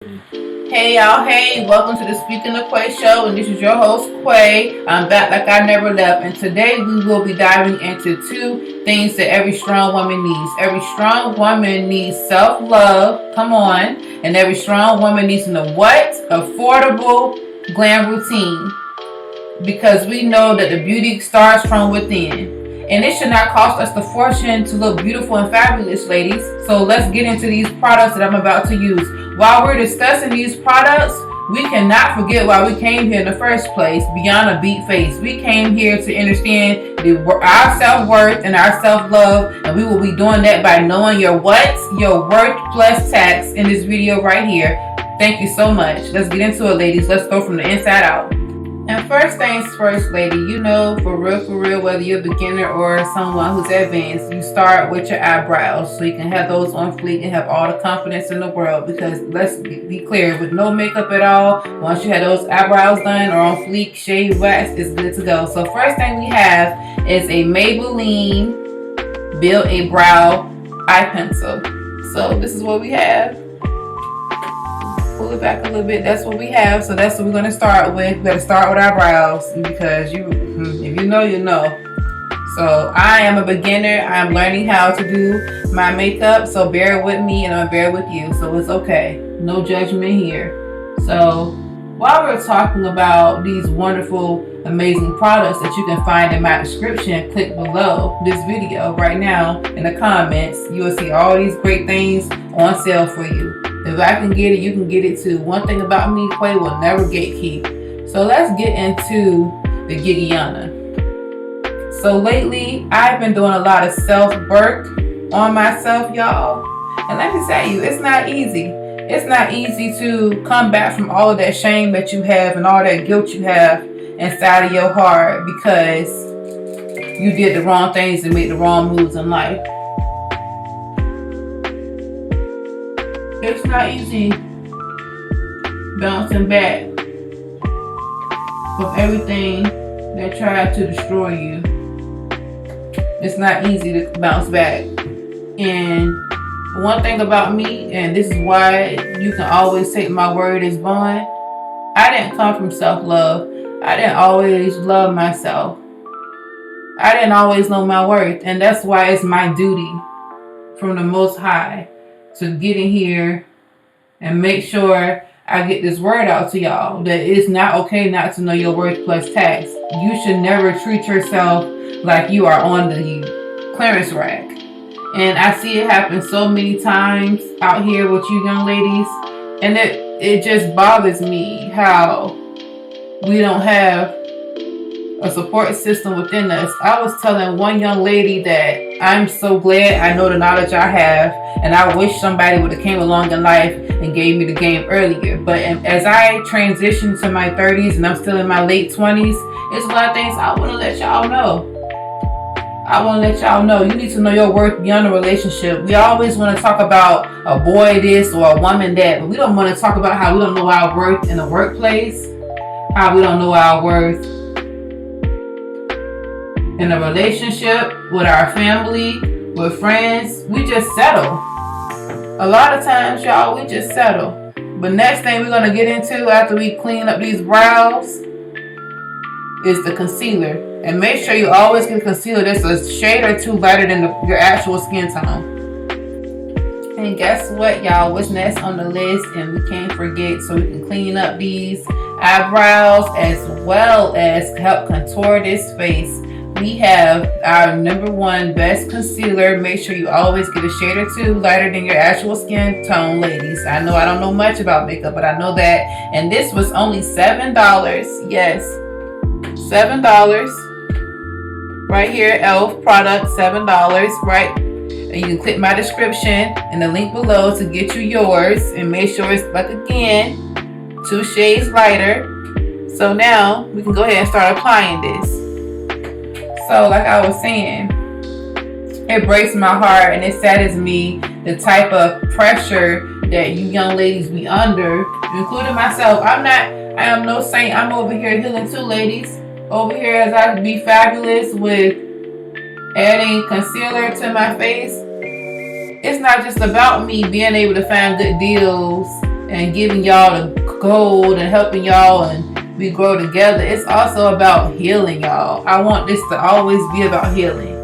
Hey y'all, hey, welcome to the Speaking of Quay show, and this is your host Quay. I'm back like I never left, and today we will be diving into two things that every strong woman needs. Every strong woman needs self-love, come on, and every strong woman needs to know what? Affordable glam routine. Because we know that the beauty starts from within. And it should not cost us the fortune to look beautiful and fabulous, ladies. So let's get into these products that I'm about to use. While we're discussing these products, we cannot forget why we came here in the first place, beyond a beat face. We came here to understand our self-worth and our self-love, and we will be doing that by knowing your what? Your worth plus tax in this video right here. Thank you so much. Let's get into it, ladies. Let's go from the inside out. And first things first, lady, you know, for real, whether you're a beginner or someone who's advanced, you start with your eyebrows so you can have those on fleek and have all the confidence in the world. Because let's be clear, with no makeup at all, once you have those eyebrows done or on fleek, shave, wax, it's good to go. So first thing we have is a Maybelline Build a Brow Eye Pencil. So this is what we have. Pull it back a little bit. That's what we have. So that's what we're going to start with. We got to start with our brows because if you know, you know. So I am a beginner. I'm learning how to do my makeup. So bear with me and I'm bear with you. So it's okay. No judgment here. So while we're talking about these wonderful, amazing products that you can find in my description, click below this video right now in the comments. You will see all these great things on sale for you. If I can get it, you can get it too. One thing about me, Quay will never gatekeep. So let's get into the Gigiana. So lately, I've been doing a lot of self-work on myself, y'all. And let me tell you, it's not easy. It's not easy to come back from all of that shame that you have and all that guilt you have inside of your heart because you did the wrong things and made the wrong moves in life. It's not easy bouncing back from everything that tried to destroy you. It's not easy to bounce back. And one thing about me, and this is why you can always take my word as bond, I didn't come from self-love. I didn't always love myself. I didn't always know my worth. And that's why it's my duty from the Most High to get in here and make sure I get this word out to y'all that it's not okay not to know your worth plus tax. You should never treat yourself like you are on the clearance rack. And I see it happen so many times out here with you young ladies, and it just bothers me how we don't have a support system within us. I was telling one young lady that I'm so glad I know the knowledge I have, and I wish somebody would have came along in life and gave me the game earlier. But as I transition to my 30s and I'm still in my late 20s, it's a lot of things I want to let y'all know. I want to let y'all know you need to know your worth beyond a relationship. We always want to talk about a boy this or a woman that, but we don't want to talk about how we don't know our worth in the workplace, how we don't know our worth in a relationship, with our family, with friends. We just settle. A lot of times, y'all, we just settle. But next thing we're going to get into after we clean up these brows is the concealer. And make sure you always get concealer that's a shade or two lighter than your actual skin tone. And guess what, y'all? What's next on the list? And we can't forget, so we can clean up these eyebrows as well as help contour this face. We have our #1 best concealer. Make sure you always get a shade or two lighter than your actual skin tone, ladies. I know I don't know much about makeup, but I know that. And this was only $7. Yes, $7. Right here, e.l.f. product, $7, right? And you can click my description and the link below to get you yours. And make sure it's, like again, 2 shades lighter. So now we can go ahead and start applying this. So like I was saying, it breaks my heart and it saddens me the type of pressure that you young ladies be under, including myself. I am no saint. I'm over here healing too, ladies. Over here as I be fabulous with adding concealer to my face. It's not just about me being able to find good deals and giving y'all the gold and helping y'all and we grow together. It's also about healing y'all. I want this to always be about healing.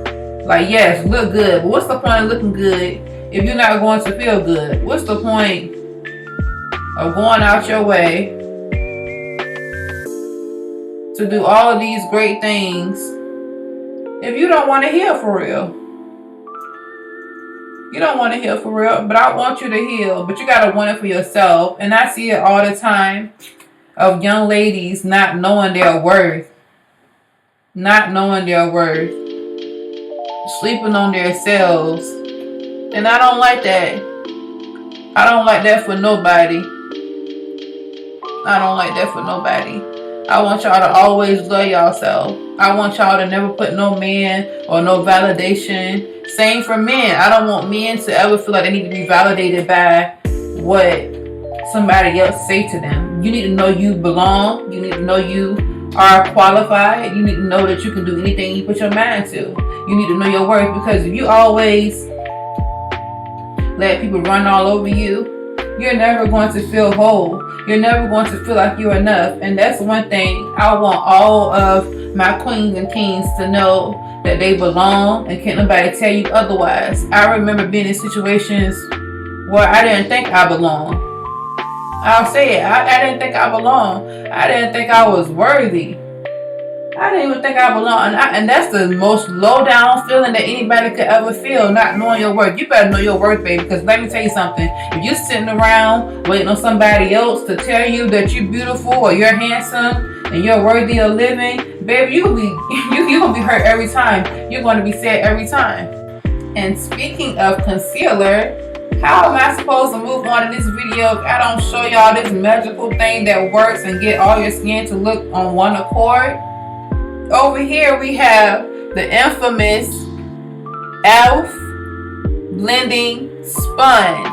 Like, yes, look good, but what's the point of looking good if you're not going to feel good? What's the point of going out your way to do all of these great things if you don't want to heal for real? You don't want to heal for real, but I want you to heal, but you got to want it for yourself. And I see it all the time of young ladies not knowing their worth, sleeping on themselves. And I don't like that. I don't like that for nobody. I want y'all to always love yourself. I want y'all to never put no man or no validation. Same for men. I don't want men to ever feel like they need to be validated by what somebody else say to them. You need to know you belong. You need to know you are qualified. You need to know that you can do anything you put your mind to. You need to know your worth, because if you always let people run all over you, you're never going to feel whole. You're never going to feel like you're enough. And that's one thing I want all of my queens and kings to know, that they belong and can't nobody tell you otherwise. I remember being in situations where I didn't think I belonged. I'll say it. I didn't think I belonged. I didn't think I was worthy. I didn't even think I belonged. And that's the most low down feeling that anybody could ever feel, not knowing your worth. You better know your worth, baby, because let me tell you something. If you're sitting around waiting on somebody else to tell you that you're beautiful or you're handsome and you're worthy of living, baby, you're gonna be hurt every time. You're gonna be sad every time. And speaking of concealer, how am I supposed to move on in this video if I don't show y'all this magical thing that works and get all your skin to look on one accord? Over here we have the infamous e.l.f. blending sponge.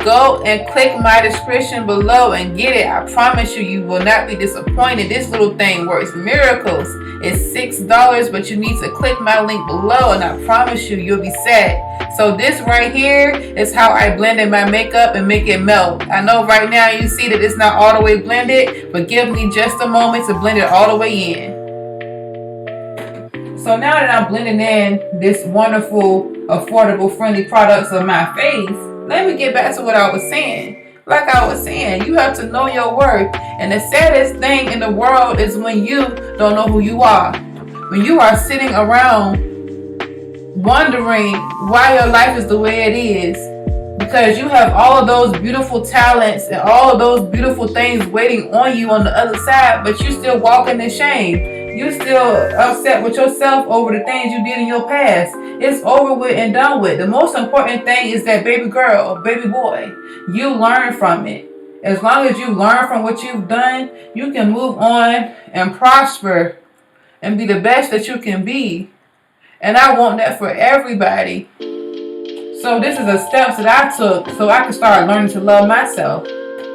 Go and click my description below and get it. I promise you, you will not be disappointed. This little thing works miracles. It's $6, but you need to click my link below, and I promise you, you'll be set. So this right here is how I blended my makeup and make it melt. I know right now you see that it's not all the way blended, but give me just a moment to blend it all the way in. So now that I'm blending in this wonderful, affordable, friendly products on my face, let me get back to what I was saying. Like I was saying, you have to know your worth. And the saddest thing in the world is when you don't know who you are. When you are sitting around wondering why your life is the way it is. Because you have all of those beautiful talents and all of those beautiful things waiting on you on the other side, but you still walking in shame. You're still upset with yourself over the things you did in your past. It's over with and done with. The most important thing is that baby girl, baby boy, you learn from it. As long as you learn from what you've done, you can move on and prosper and be the best that you can be. And I want that for everybody. So this is the steps that I took so I could start learning to love myself.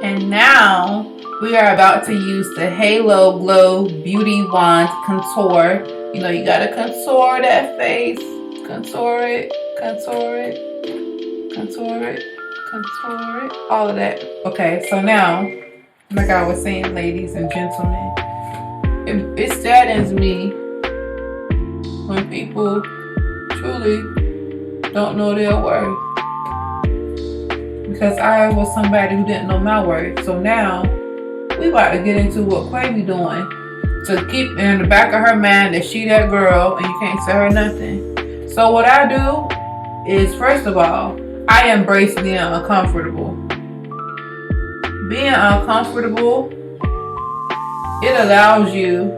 And now we are about to use the Halo Glow Beauty Wand Contour. You know, you gotta contour that face. Contour it, contour it, contour it, contour it. All of that. Okay, so now, like I was saying, ladies and gentlemen, it saddens me when people truly don't know their worth. Because I was somebody who didn't know my worth. So now, we about to get into what Quay be doing to keep in the back of her mind that she that girl and you can't say her nothing. So what I do is, first of all, I embrace being uncomfortable. Being uncomfortable, it allows you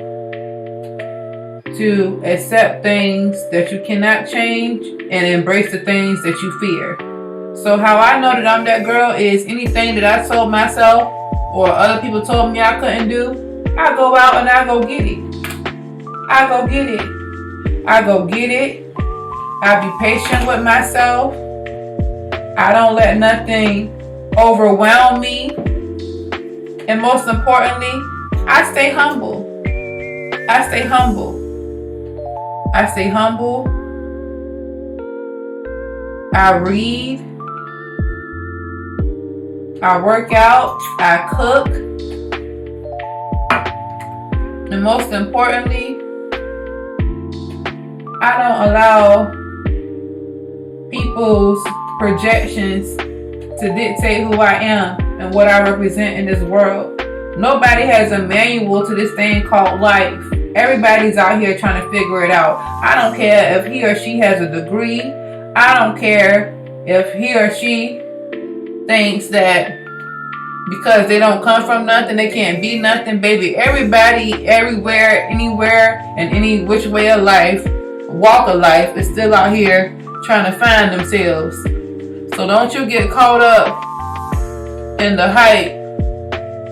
to accept things that you cannot change and embrace the things that you fear. So how I know that I'm that girl is anything that I told myself or other people told me I couldn't do, I go out and I go get it. I go get it. I go get it. I be patient with myself. I don't let nothing overwhelm me. And most importantly, I stay humble. I stay humble. I stay humble. I read. I work out, I cook, and most importantly, I don't allow people's projections to dictate who I am and what I represent in this world. Nobody has a manual to this thing called life. Everybody's out here trying to figure it out. I don't care if he or she has a degree. I don't care if he or she thinks that because they don't come from nothing, they can't be nothing. Baby, everybody, everywhere, anywhere, and any which way of life, walk of life, is still out here trying to find themselves. So don't you get caught up in the hype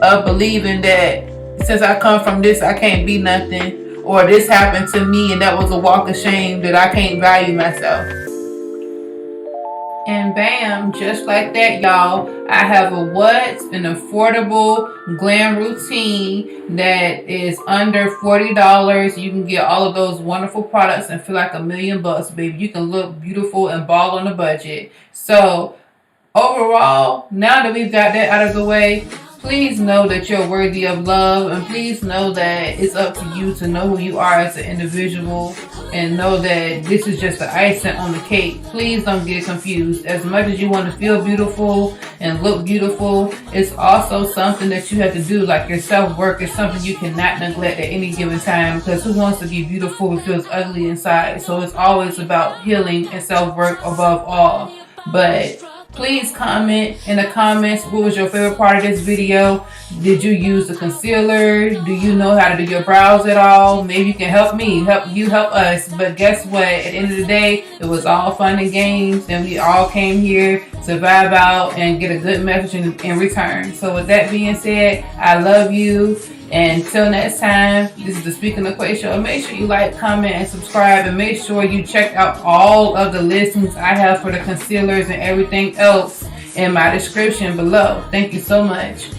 of believing that since I come from this, I can't be nothing, or this happened to me and that was a walk of shame, that I can't value myself. And bam, just like that, y'all, I have an affordable glam routine that is under $40. You can get all of those wonderful products and feel like $1,000,000, baby. You can look beautiful and ball on a budget. So overall, now that we've got that out of the way, please know that you're worthy of love, and please know that it's up to you to know who you are as an individual, and know that this is just the icing on the cake. Please don't get confused. As much as you want to feel beautiful and look beautiful, it's also something that you have to do. Like your self-work is something you cannot neglect at any given time, because who wants to be beautiful but feels ugly inside? So it's always about healing and self-work above all. But please comment in the comments, what was your favorite part of this video? Did you use the concealer? Do you know how to do your brows at all? Maybe you can help me, help us. But guess what? At the end of the day, it was all fun and games, and we all came here to vibe out and get a good message in return. So with that being said, I love you. And until next time, this is the Speaking of Quay Show. Make sure you like, comment, and subscribe. And make sure you check out all of the listings I have for the concealers and everything else in my description below. Thank you so much.